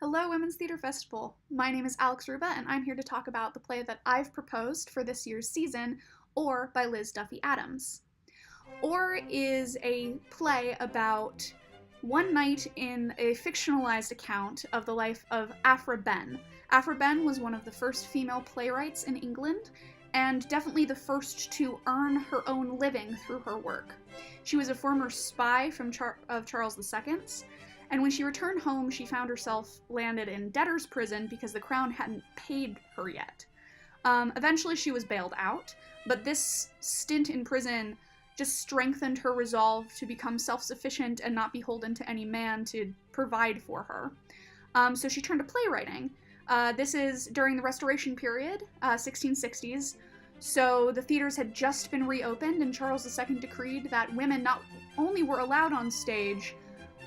Hello, Women's Theatre Festival. My name is Alex Ruba, and I'm here to talk about the play that I've proposed for this year's season, Or by Liz Duffy Adams. Or is a play about one night in a fictionalized account of the life of Aphra Behn. Aphra Behn was one of the first female playwrights in England, and definitely the first to earn her own living through her work. She was a former spy of Charles II's, and when she returned home, she found herself landed in debtor's prison because the crown hadn't paid her yet. Eventually, she was bailed out, but this stint in prison just strengthened her resolve to become self-sufficient and not beholden to any man to provide for her. So she turned to playwriting. This is during the Restoration period, 1660s, so the theaters had just been reopened, and Charles II decreed that women not only were allowed on stage,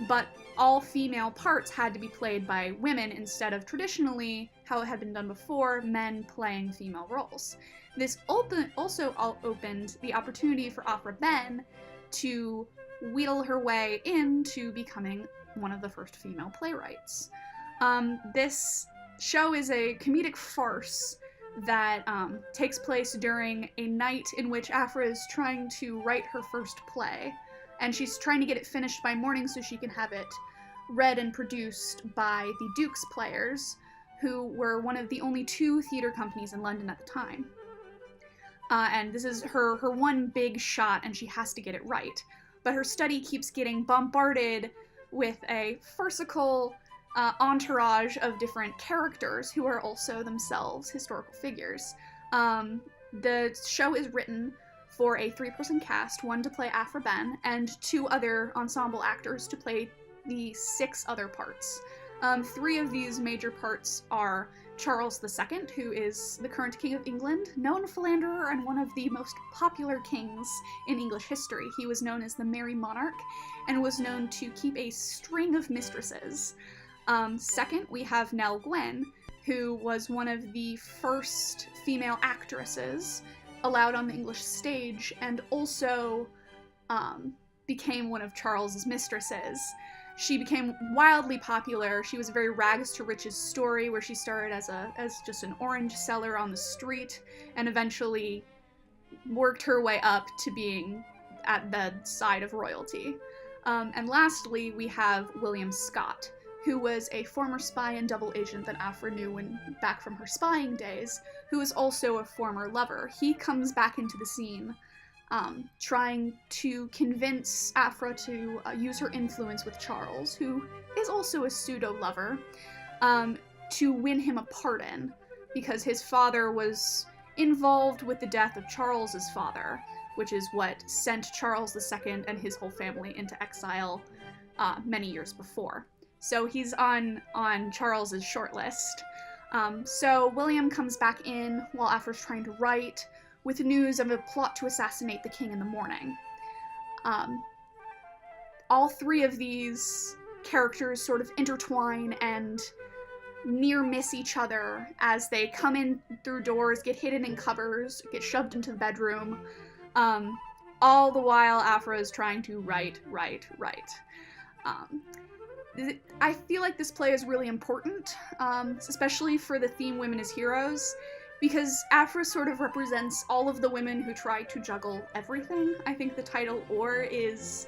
but all female parts had to be played by women instead of traditionally, how it had been done before, men playing female roles. This also opened the opportunity for Aphra Behn to wheedle her way into becoming one of the first female playwrights. This show is a comedic farce that takes place during a night in which Aphra is trying to write her first play, and she's trying to get it finished by morning so she can have it read and produced by the Duke's Players, who were one of the only two theater companies in London at the time. And this is her one big shot, and she has to get it right. But her study keeps getting bombarded with a farcical entourage of different characters who are also themselves historical figures. The show is written for a 3-person cast, one to play Aphra Behn, and 2 other ensemble actors to play the 6 other parts. 3 of these major parts are Charles II, who is the current King of England, known philanderer and one of the most popular kings in English history. He was known as the Merry Monarch, and was known to keep a string of mistresses. Second, we have Nell Gwyn, who was one of the first female actresses allowed on the English stage, and also became one of Charles's mistresses. She became wildly popular. She was a very rags to riches story where she started as just an orange seller on the street and eventually worked her way up to being at the side of royalty. And lastly, we have William Scott, who was a former spy and double agent that Aphra knew back from her spying days, who is also a former lover. He comes back into the scene, trying to convince Aphra to use her influence with Charles, who is also a pseudo-lover, to win him a pardon, because his father was involved with the death of Charles's father, which is what sent Charles II and his whole family into exile many years before. So he's on Charles's shortlist. So William comes back in while Aphra's trying to write, with news of a plot to assassinate the king in the morning. All 3 of these characters sort of intertwine and near miss each other as they come in through doors, get hidden in cupboards, get shoved into the bedroom, all the while Aphra is trying to write. I feel like this play is really important, especially for the theme Women as Heroes, because Aphra sort of represents all of the women who try to juggle everything. I think the title Or is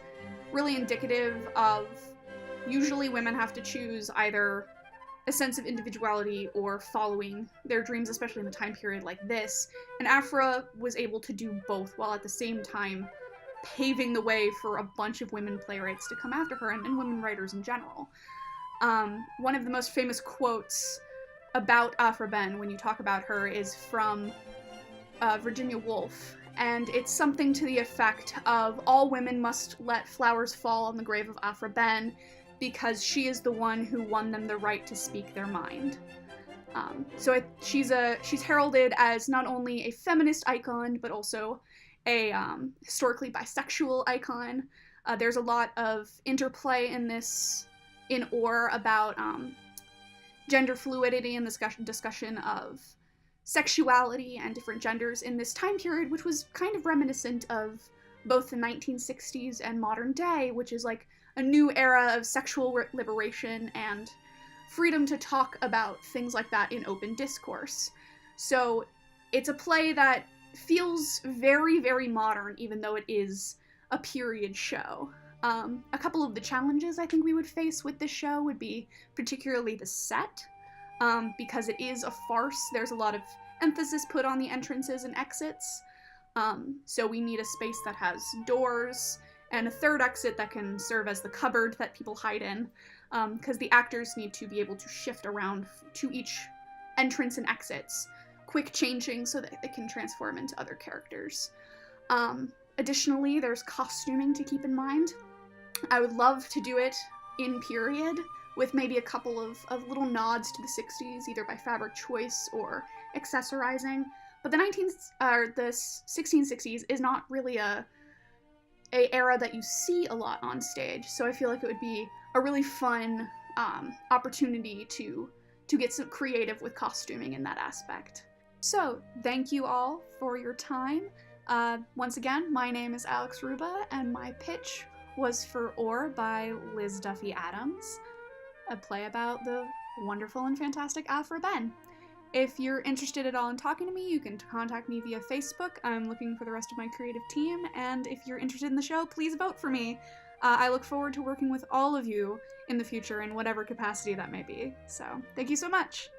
really indicative of usually women have to choose either a sense of individuality or following their dreams, especially in a time period like this, and Aphra was able to do both while at the same time paving the way for a bunch of women playwrights to come after her, and women writers in general. One of the most famous quotes about Aphra Behn when you talk about her is from Virginia Woolf, and it's something to the effect of, all women must let flowers fall on the grave of Aphra Behn because she is the one who won them the right to speak their mind. She's heralded as not only a feminist icon, but also a historically bisexual icon. There's a lot of interplay in Or about gender fluidity and discussion of sexuality and different genders in this time period, which was kind of reminiscent of both the 1960s and modern day, which is like a new era of sexual liberation and freedom to talk about things like that in open discourse. So it's a play that feels very, very modern, even though it is a period show. A couple of the challenges I think we would face with this show would be particularly the set, because it is a farce. There's a lot of emphasis put on the entrances and exits, so we need a space that has doors and a third exit that can serve as the cupboard that people hide in, because the actors need to be able to shift around to each entrance and exits, quick changing so that they can transform into other characters. Additionally, there's costuming to keep in mind. I would love to do it in period, with maybe a couple of little nods to the 60s, either by fabric choice or accessorizing. But the 1660s is not really a era that you see a lot on stage, so I feel like it would be a really fun opportunity to get some creative with costuming in that aspect. So, thank you all for your time. Once again, my name is Alex Ruba, and my pitch was for Or by Liz Duffy Adams, a play about the wonderful and fantastic Aphra Behn. If you're interested at all in talking to me, you can contact me via Facebook. I'm looking for the rest of my creative team, and if you're interested in the show, please vote for me. I look forward to working with all of you in the future in whatever capacity that may be. So, thank you so much!